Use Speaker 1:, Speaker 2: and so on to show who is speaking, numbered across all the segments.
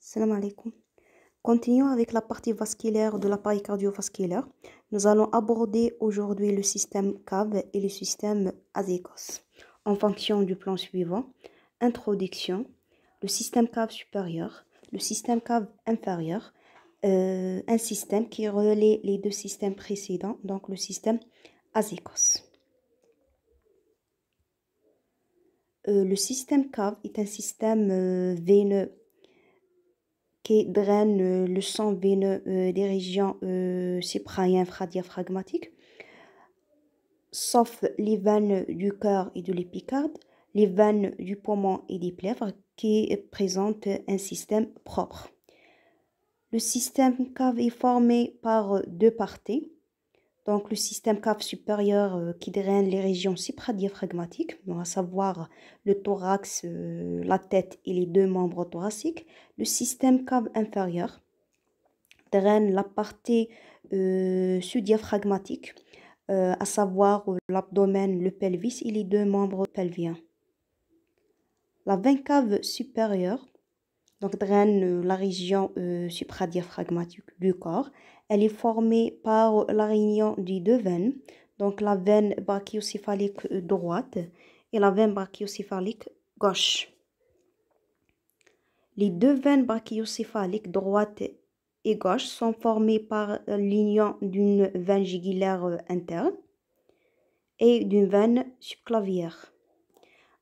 Speaker 1: Salam alaikum. Continuons avec la partie vasculaire de l'appareil cardiovasculaire. Nous allons aborder aujourd'hui le système cave et le système azécos en fonction du plan suivant. Introduction, le système cave supérieur, le système cave inférieur, un système qui relaie les deux systèmes précédents, donc le système azécos. Le système cave est un système veineux qui draine le sang veineux des régions supra-infradiaphragmatiques, sauf les veines du cœur et de l'épicarde, les veines du poumon et des plèvres qui présentent un système propre. Le système cave est formé par deux parties. Donc, le système cave supérieur qui draine les régions supradiaphragmatiques, à savoir le thorax, la tête et les deux membres thoraciques. Le système cave inférieur draine la partie sous-diaphragmatique, à savoir l'abdomen, le pelvis et les deux membres pelviens. La veine cave supérieure donc draine la région supradiaphragmatique du corps. Elle est formée par la réunion des deux veines, donc la veine brachiocéphalique droite et la veine brachiocéphalique gauche. Les deux veines brachiocéphaliques droite et gauche sont formées par l'union d'une veine jugulaire interne et d'une veine subclavière.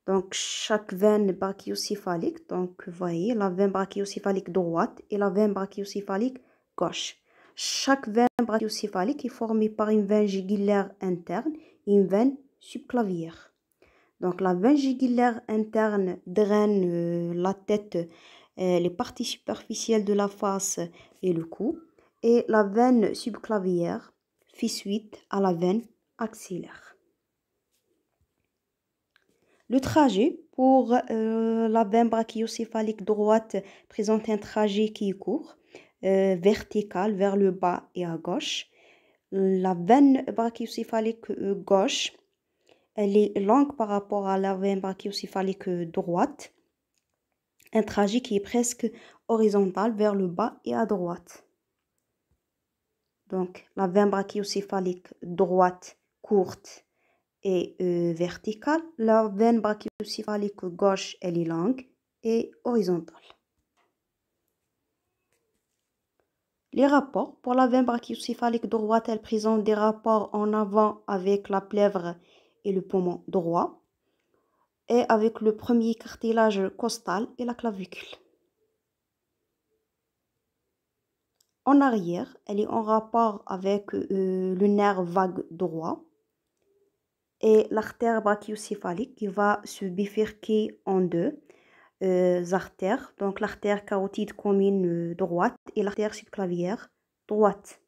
Speaker 1: Donc, chaque veine brachiocéphalique, donc vous voyez la veine brachiocéphalique droite et la veine brachiocéphalique gauche. Chaque veine brachiocéphalique est formée par une veine jugulaire interne et une veine subclavière. Donc, la veine jugulaire interne draine la tête, les parties superficielles de la face et le cou. Et la veine subclavière fait suite à la veine axillaire. Le trajet pour la veine brachiocéphalique droite présente un trajet qui est court, vertical vers le bas et à gauche. La veine brachiocéphalique gauche, elle est longue par rapport à la veine brachiocéphalique droite. Un trajet qui est presque horizontal vers le bas et à droite. Donc, la veine brachiocéphalique droite courte et verticale. La veine brachiocéphalique gauche, elle est longue et horizontale. Les rapports. Pour la veine brachiocéphalique droite, elle présente des rapports en avant avec la plèvre et le poumon droit et avec le premier cartilage costal et la clavicule. En arrière, elle est en rapport avec le nerf vague droit et l'artère brachiocéphalique qui va se bifurquer en deux artères, donc l'artère carotide commune droite et l'artère subclavière droite.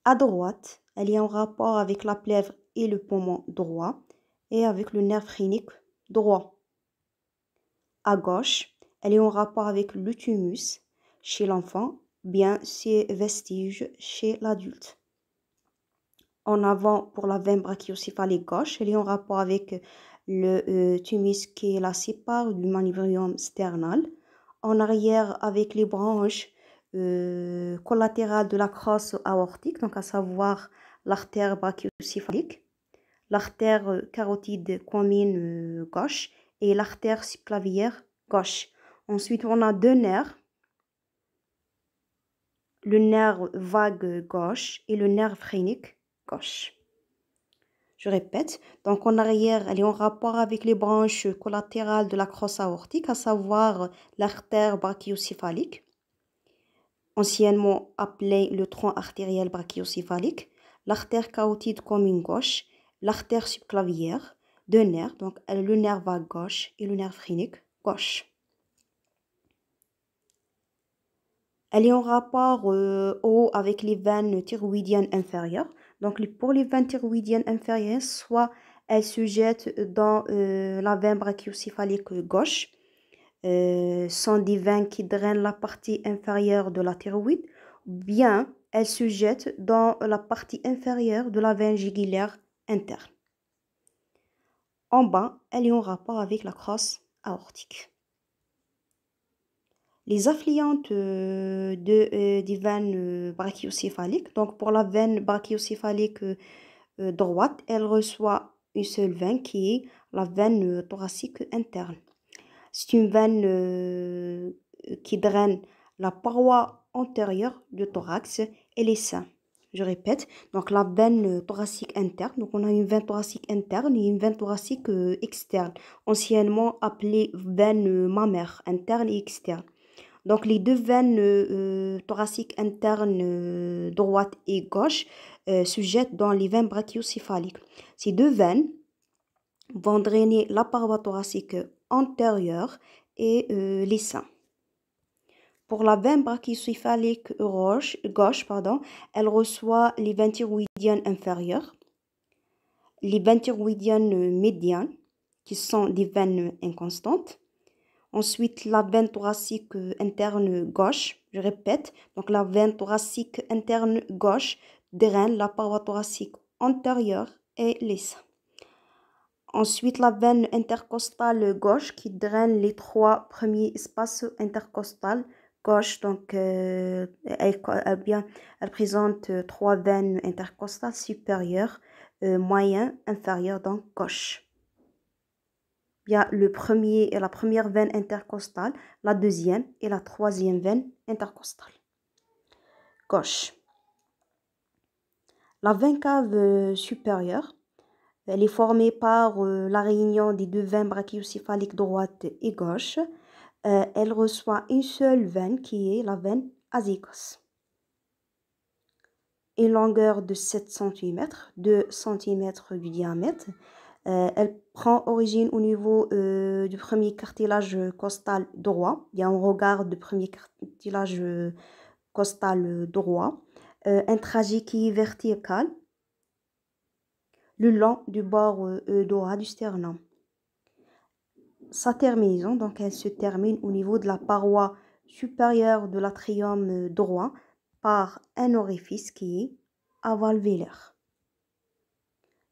Speaker 1: À droite, elle est en rapport avec la plèvre et le poumon droit et avec le nerf phrénique droit. À gauche, elle est en rapport avec le thymus chez l'enfant, bien ses vestiges chez l'adulte. En avant, pour la veine brachiocéphalique gauche, elle est en rapport avec le thymus qui la sépare du manubrium sternal. En arrière, avec les branches collatérales de la crosse aortique, donc à savoir l'artère brachiocéphalique, l'artère carotide commune gauche et l'artère subclavière gauche. Ensuite, on a deux nerfs, le nerf vague gauche et le nerf phrénique gauche. Je répète, donc en arrière, elle est en rapport avec les branches collatérales de la crosse aortique, à savoir l'artère brachiocéphalique, anciennement appelée le tronc artériel brachiocéphalique, l'artère carotide commune gauche, l'artère subclavière, deux nerfs, donc le nerf vague gauche et le nerf phrénique gauche. Elle est en rapport haut avec les veines thyroïdiennes inférieures. Donc, pour les veines thyroïdiennes inférieures, soit elles se jettent dans la veine brachiocéphalique gauche, sont des veines qui drainent la partie inférieure de la thyroïde, ou bien elles se jettent dans la partie inférieure de la veine jugulaire interne. En bas, elle est en rapport avec la crosse aortique. Les affluentes des veines brachiocéphaliques. Donc, pour la veine brachiocéphalique droite, elle reçoit une seule veine qui est la veine thoracique interne. C'est une veine qui draine la paroi antérieure du thorax et les seins. Je répète, donc la veine thoracique interne, donc on a une veine thoracique interne et une veine thoracique externe, anciennement appelée veine mammaire, interne et externe. Donc les deux veines thoraciques internes droite et gauche se jettent dans les veines brachiocéphaliques. Ces deux veines vont drainer la paroi thoracique antérieure et les seins. Pour la veine brachiocéphalique gauche, elle reçoit les veines thyroïdiennes inférieures, les veines thyroïdiennes médianes, qui sont des veines inconstantes. Ensuite, la veine thoracique interne gauche, je répète, donc la veine thoracique interne gauche draine la paroi thoracique antérieure et les seins. Ensuite, la veine intercostale gauche qui draine les trois premiers espaces intercostales gauche. Donc, elle présente trois veines intercostales supérieures, moyennes, inférieures, donc gauche. Il y a la première veine intercostale, la deuxième et la troisième veine intercostale. Gauche. La veine cave supérieure, elle est formée par la réunion des deux veines brachiocéphaliques droite et gauche. Elle reçoit une seule veine qui est la veine azygos. Une longueur de 7 cm, 2 cm du diamètre. Elle prend origine au niveau du premier cartilage costal droit. Il y a un regard du premier cartilage costal droit. Un trajet qui est vertical le long du bord droit du sternum. Sa terminaison, donc elle se termine au niveau de la paroi supérieure de l'atrium droit par un orifice qui est avalvéolaire.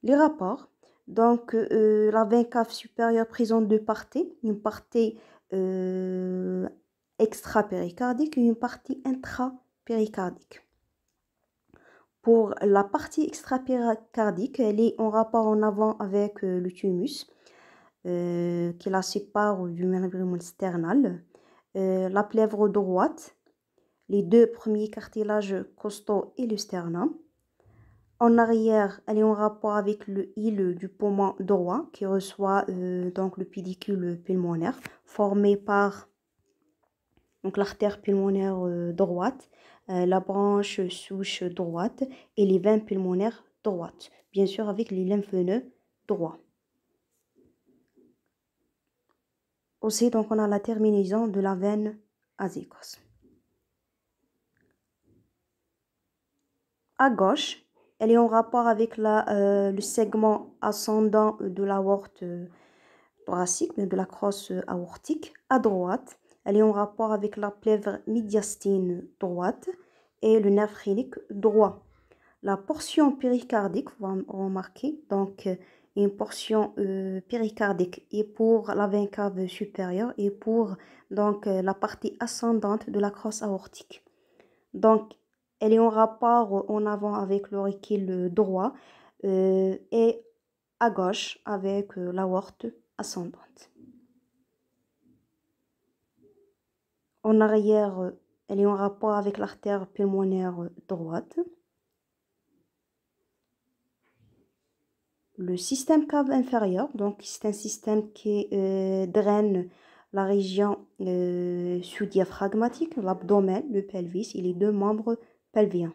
Speaker 1: Les rapports, donc la veine cave supérieure présente deux parties, une partie extra-péricardique et une partie intra-péricardique. Pour la partie extra-péricardique, elle est en rapport en avant avec le thymus qui la sépare du membrane sternal. La plèvre droite, les deux premiers cartilages costaux et le sternum. En arrière, elle est en rapport avec le hile du poumon droit qui reçoit donc le pédicule pulmonaire formé par l'artère pulmonaire droite, la branche souche droite et les veines pulmonaires droites, bien sûr avec les lymphneux droits. Aussi, donc, on a la terminaison de la veine azygos. À gauche, elle est en rapport avec le segment ascendant de l'aorte thoracique, de la crosse aortique. À droite, elle est en rapport avec la plèvre médiastine droite et le nerf phrénique droit. La portion péricardique, vous remarquez, donc une portion péricardique et pour la veine cave supérieure et pour donc la partie ascendante de la crosse aortique. Donc, elle est en rapport en avant avec l'auricule droit et à gauche avec l'aorte ascendante. En arrière, elle est en rapport avec l'artère pulmonaire droite. Le système cave inférieur, donc c'est un système qui draine la région sous-diaphragmatique, l'abdomen, le pelvis et les deux membres pelviens.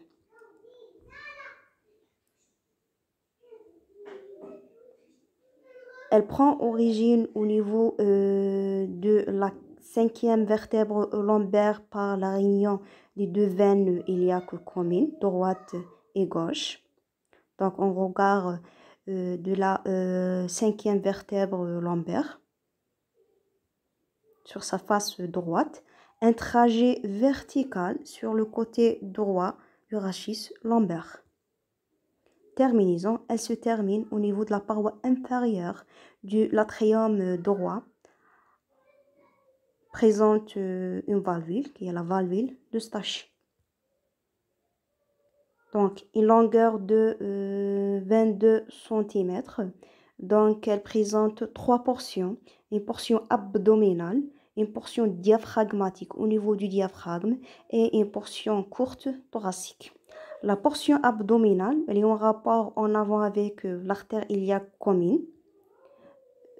Speaker 1: Elle prend origine au niveau de la cinquième vertèbre lombaire par la réunion des deux veines iliaques communes, droite et gauche. Donc on regarde de la cinquième vertèbre lombaire sur sa face droite, un trajet vertical sur le côté droit du rachis lombaire. Terminaison, elle se termine au niveau de la paroi inférieure de l'atrium droit, présente une valvule qui est la valvule d'Eustache. Donc, une longueur de 22 cm. Donc, elle présente 3 portions. Une portion abdominale, une portion diaphragmatique au niveau du diaphragme et une portion courte thoracique. La portion abdominale, elle est en rapport en avant avec l'artère iliaque commune,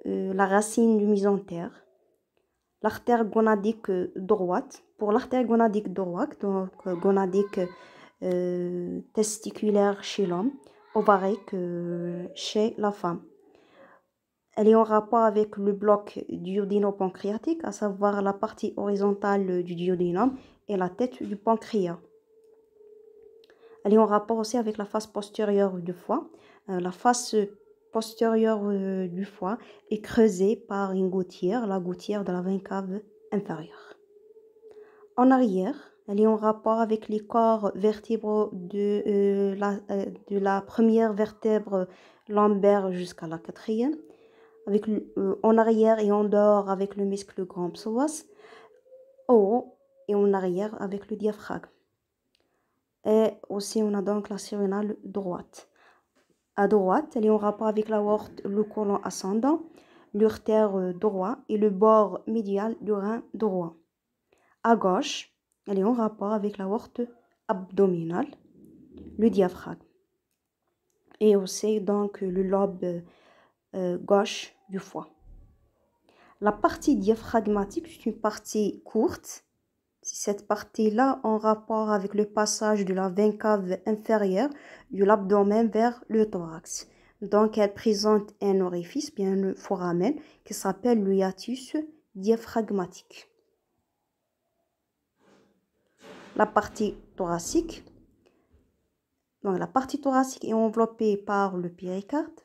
Speaker 1: la racine du mésentère, l'artère gonadique droite. Pour l'artère gonadique droite, donc gonadique testiculaire chez l'homme, ovarique chez la femme. Elle est en rapport avec le bloc duodéno-pancréatique, à savoir la partie horizontale du duodénum et la tête du pancréas. Elle est en rapport aussi avec la face postérieure du foie. La face postérieure du foie est creusée par une gouttière, la gouttière de la veine cave inférieure. En arrière, elle est en rapport avec les corps vertébraux de la première vertèbre lombaire jusqu'à la quatrième. En arrière et en dehors avec le muscle grand psoas, en haut et en arrière avec le diaphragme. Et aussi on a donc la surrénale droite. À droite, elle est en rapport avec l'aorte, le côlon ascendant, l'urtère droit et le bord médial du rein droit. À gauche, elle est en rapport avec l'aorte abdominale, le diaphragme. Et aussi donc le lobe gauche du foie. La partie diaphragmatique, c'est une partie courte. Cette partie-là en rapport avec le passage de la veine cave inférieure de l'abdomen vers le thorax. Donc, elle présente un orifice, bien le foramen, qui s'appelle le hiatus diaphragmatique. La partie thoracique. Donc, la partie thoracique est enveloppée par le péricarde.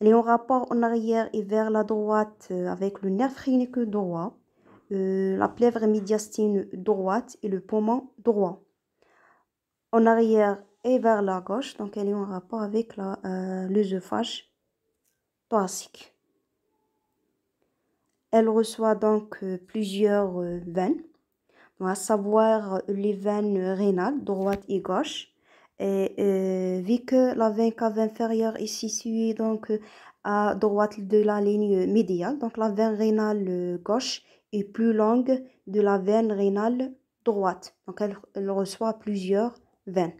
Speaker 1: Elle est en rapport en arrière et vers la droite avec le nerf phrénique droit, la plèvre médiastine droite et le poumon droit. En arrière et vers la gauche, donc elle est en rapport avec l'œsophage thoracique. Elle reçoit donc plusieurs veines, à savoir les veines rénales droite et gauche. Et vu que la veine cave inférieure est située donc à droite de la ligne médiale, donc la veine rénale gauche est plus longue de la veine rénale droite. Donc elle reçoit plusieurs veines.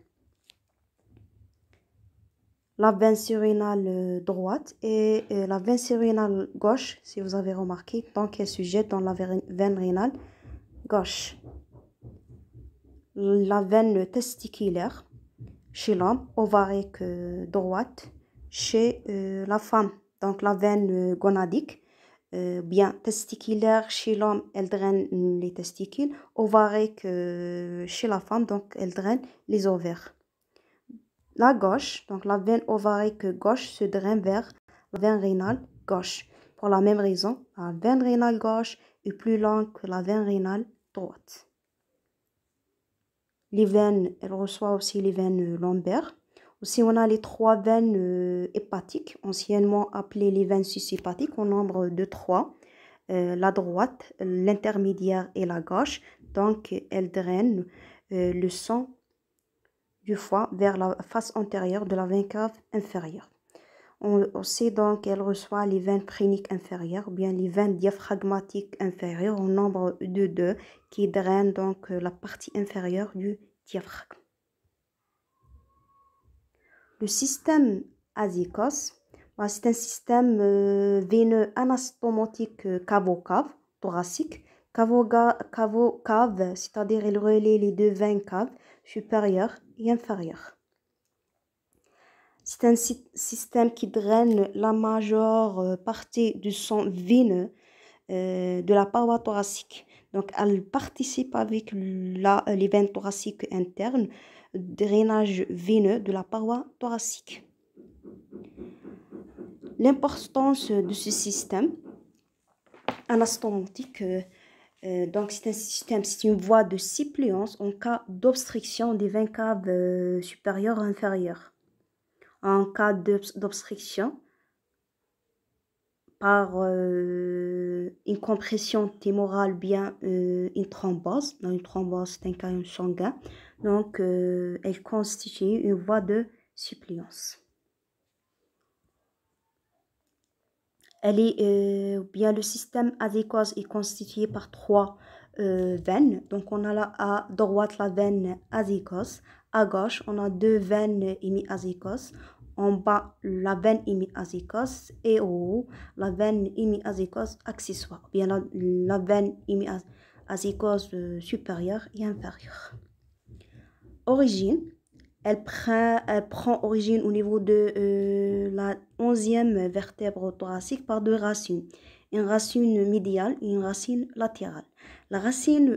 Speaker 1: La veine surrénale droite et la veine surrénale gauche, si vous avez remarqué, donc elle se jette dans la veine rénale gauche. La veine testiculaire chez l'homme, ovarique droite chez la femme. Donc la veine gonadique, bien testiculaire chez l'homme, elle draine les testicules. Ovarique chez la femme, donc elle draine les ovaires. La gauche, donc la veine ovarique gauche se draine vers la veine rénale gauche. Pour la même raison, la veine rénale gauche est plus longue que la veine rénale droite. Les veines, elle reçoit aussi les veines lombaires. Aussi, on a les 3 veines hépatiques, anciennement appelées les veines sus-hépatiques, au nombre de 3. La droite, l'intermédiaire et la gauche. Donc, elles drainent le sang du foie vers la face antérieure de la veine cave inférieure. On sait donc qu'elle reçoit les veines phréniques inférieures, ou bien les veines diaphragmatiques inférieures, au nombre de 2, qui drainent donc la partie inférieure du diaphragme. Le système azykos, c'est un système veineux anastomotique cavo-cave, thoracique. Cavo-cave, c'est-à-dire il relaie les 2 veines caves supérieures et inférieures. C'est un système qui draine la majeure partie du sang veineux de la paroi thoracique. Donc, elle participe avec les veines thoraciques internes, drainage veineux de la paroi thoracique. L'importance de ce système anastomotique, donc c'est un système, c'est une voie de suppléance en cas d'obstruction des veines caves supérieures et inférieures. En cas d'obstruction, par une compression témorale, bien une thrombose. Dans une thrombose, c'est un caillot sanguin. Donc, elle constitue une voie de suppléance. Bien le système azécose est constitué par trois veines. Donc, on a là à droite la veine azécose. À gauche, on a deux veines hémiazécoses. En bas, la veine hémiazécose. Et au haut, la veine hémiazécose accessoire. Bien la veine hémiazécose supérieure et inférieure. Origine. Elle prend origine au niveau de la 11e vertèbre thoracique par deux racines. Une racine médiale et une racine latérale. La racine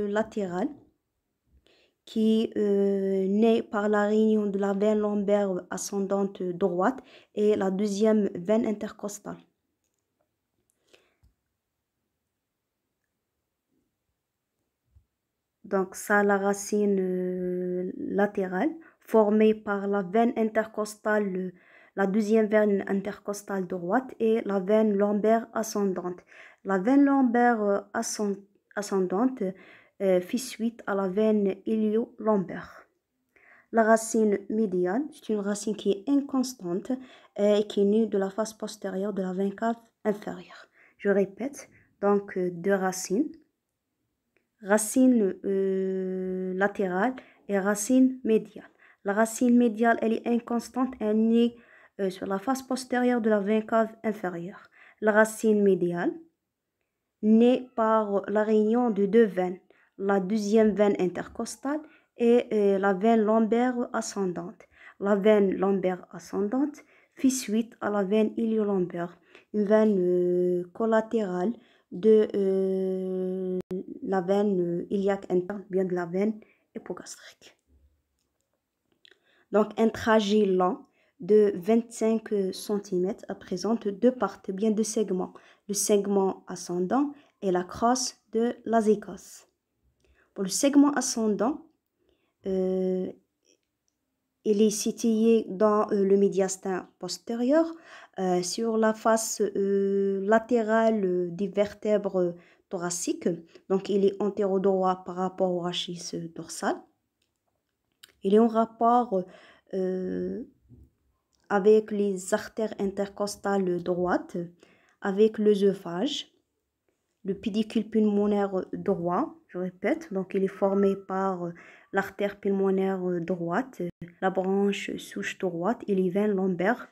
Speaker 1: latérale qui naît par la réunion de la veine lombaire ascendante droite et la deuxième veine intercostale. Donc ça, la racine latérale formée par la veine intercostale, la deuxième veine intercostale droite et la veine lombaire ascendante. La veine lombaire ascendante fait suite à la veine ilio-lombaire. La racine médiane, c'est une racine qui est inconstante et qui est née de la face postérieure de la veine cave inférieure. Je répète, donc deux racines. Racine latérale et racine médiale. La racine médiale, elle est inconstante, elle naît sur la face postérieure de la veine cave inférieure. La racine médiale naît par la réunion de deux veines, la deuxième veine intercostale et la veine lombaire ascendante. La veine lombaire ascendante fait suite à la veine ilio-lombaire, une veine collatérale de la veine iliaque interne, bien de la veine hypogastrique. Donc, un trajet lent de 25 cm présente deux parties, bien deux segments. Le segment ascendant et la crosse de l'azécose. Pour le segment ascendant, il est situé dans le médiastin postérieur, sur la face latérale des vertèbres thoraciques. Donc, il est antérodroit par rapport au rachis dorsal. Il est en rapport avec les artères intercostales droites, avec l'œsophage, le pédicule pulmonaire droit, je répète, donc il est formé par l'artère pulmonaire droite, la branche souche droite et les veines lombaires,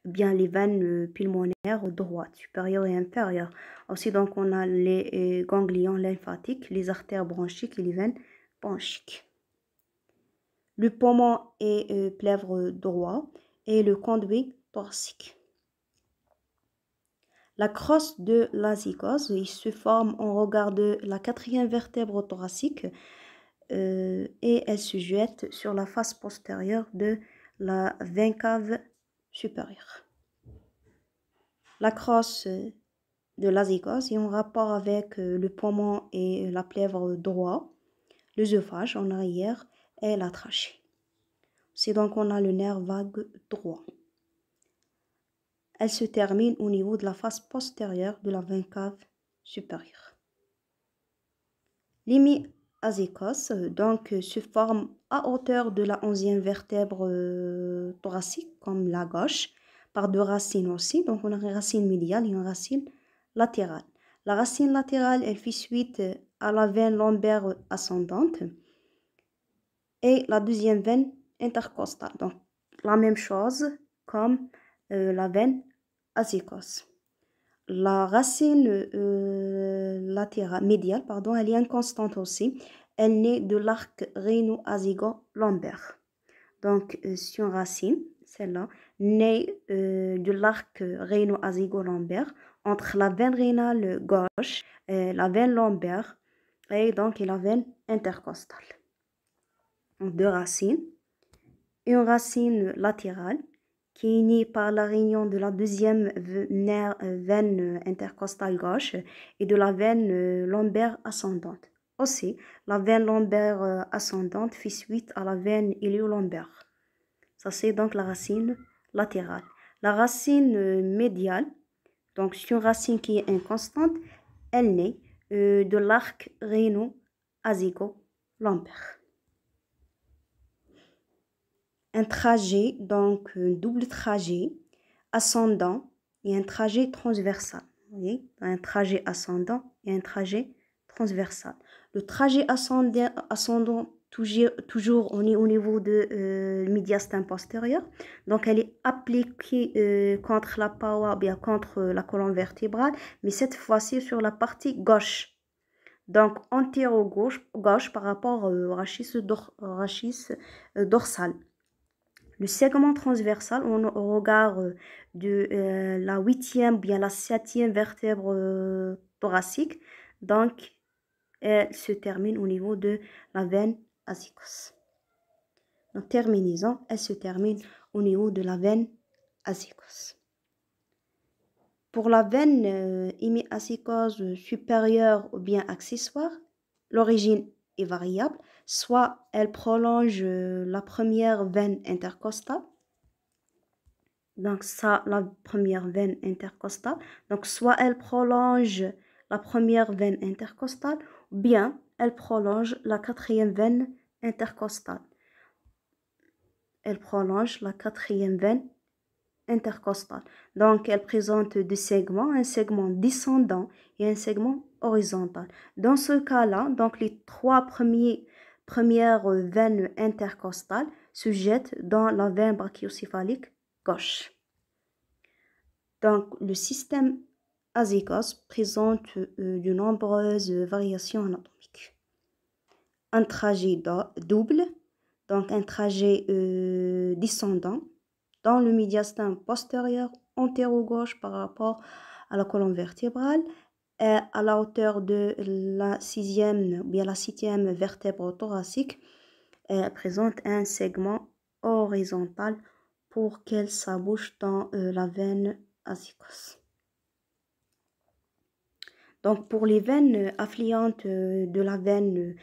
Speaker 1: bien les veines pulmonaires droites, supérieures et inférieures. Aussi, donc, on a les ganglions lymphatiques, les artères bronchiques et les veines bronchiques. Le poumon est plèvre droit et le conduit thoracique. La crosse de l'azécose se forme en regard de la quatrième vertèbre thoracique et elle se jette sur la face postérieure de la veine cave supérieure. La crosse de l'azécose est en rapport avec le poumon et la plèvre droit, l'œsophage en arrière et la trachée. C'est donc on a le nerf vague droit. Elle se termine au niveau de la face postérieure de la veine cave supérieure. L'hémiazécose donc se forme à hauteur de la 11e vertèbre thoracique, comme la gauche, par deux racines aussi. Donc on a une racine médiale et une racine latérale. La racine latérale, elle fait suite à la veine lombaire ascendante et la deuxième veine intercostale. Donc la même chose comme la veine azécose. La racine latérale, médiale, pardon, elle est inconstante aussi. Elle naît de l'arc rhéno-azégo-lombaire. Donc, c'est une racine, celle-là, naît de l'arc rhéno-azégo-lombaire entre la veine rénale gauche, la veine lombaire et donc la veine intercostale. Donc, deux racines. Une racine latérale qui est née par la réunion de la deuxième veine intercostale gauche et de la veine lombaire ascendante. Aussi, la veine lombaire ascendante fait suite à la veine ilio-lombaire. Ça, c'est donc la racine latérale. La racine médiale Donc, c'est une racine qui est inconstante. Elle naît de l'arc rhéno-azygo-lombaire. Un trajet, donc un double trajet ascendant et un trajet transversal. Vous voyez, un trajet ascendant et un trajet transversal. Le trajet ascendant toujours on est au niveau de médiastin postérieur. Donc, elle est appliquée contre la paroi, bien contre la colonne vertébrale, mais cette fois-ci sur la partie gauche. Donc, antéro-gauche par rapport au rachis dorsal. Le segment transversal, au regard de la 8e, bien la 7e vertèbre thoracique, donc elle se termine au niveau de la veine azygos. Donc, terminaison, elle se termine au niveau de la veine azygos. Pour la veine hémiazygose supérieure ou bien accessoire, l'origine est variable. Soit elle prolonge la première veine intercostale. Donc, ça, la première veine intercostale. Donc, soit elle prolonge la première veine intercostale, ou bien elle prolonge la quatrième veine intercostale. Elle prolonge la quatrième veine intercostale. Donc, elle présente deux segments, un segment descendant et un segment horizontal. Dans ce cas-là, donc les trois premières veines intercostales se jettent dans la veine brachiocéphalique gauche. Donc, le système azygos présente de nombreuses variations anatomiques. Un trajet double, donc un trajet descendant dans le médiastin postérieur antéro-gauche par rapport à la colonne vertébrale, et à la hauteur de la 6e ou bien la 7e vertèbre thoracique, présente un segment horizontal pour qu'elle s'abouche dans la veine azygos. Donc, pour les veines affluentes de la veine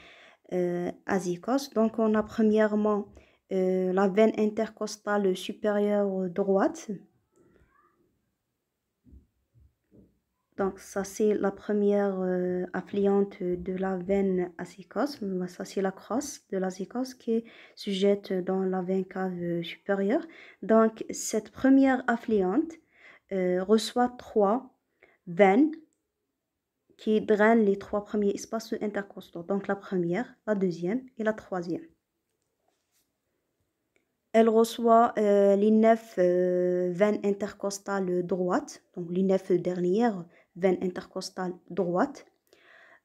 Speaker 1: azygos, donc on a premièrement la veine intercostale supérieure droite. Donc, ça, c'est la première affluente de la veine azygos. Ça, c'est la crosse de l'azygos qui se jette dans la veine cave supérieure. Donc, cette première affluente reçoit trois veines qui drainent les trois premiers espaces intercostaux. Donc, la première, la deuxième et la troisième. Elle reçoit les 9 veines intercostales droites, donc les 9 dernières veines intercostales droites.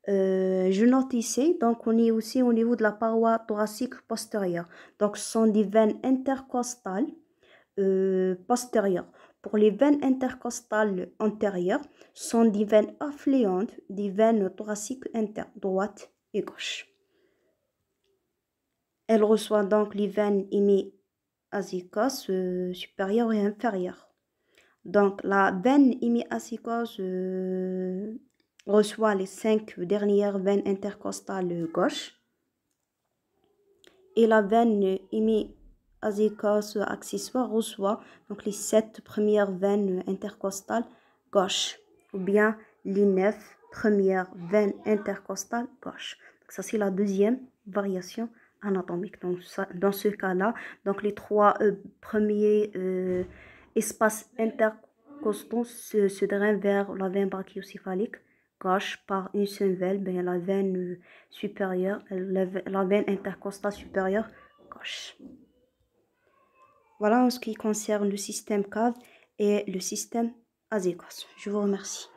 Speaker 1: Je note ici, donc on est aussi au niveau de la paroi thoracique postérieure. Donc ce sont des veines intercostales postérieures. Pour les veines intercostales antérieures, ce sont des veines affluentes des veines thoraciques internes, droite et gauche. Elle reçoit donc les veines hémiazygos supérieures et inférieures. Donc la veine hémiazygos reçoit les 5 dernières veines intercostales gauche et la veine hémiazygos accessoire reçoit donc les 7 premières veines intercostales gauche ou bien les 9 premières veines intercostales gauche. Donc ça, c'est la deuxième variation anatomique. Donc dans ce cas-là, donc les trois premiers espaces intercostaux se drainent vers la veine brachiocéphalique gauche par une seule veine, bien la veine supérieure, la veine intercostale supérieure gauche. Voilà en ce qui concerne le système cave et le système azygos. Je vous remercie.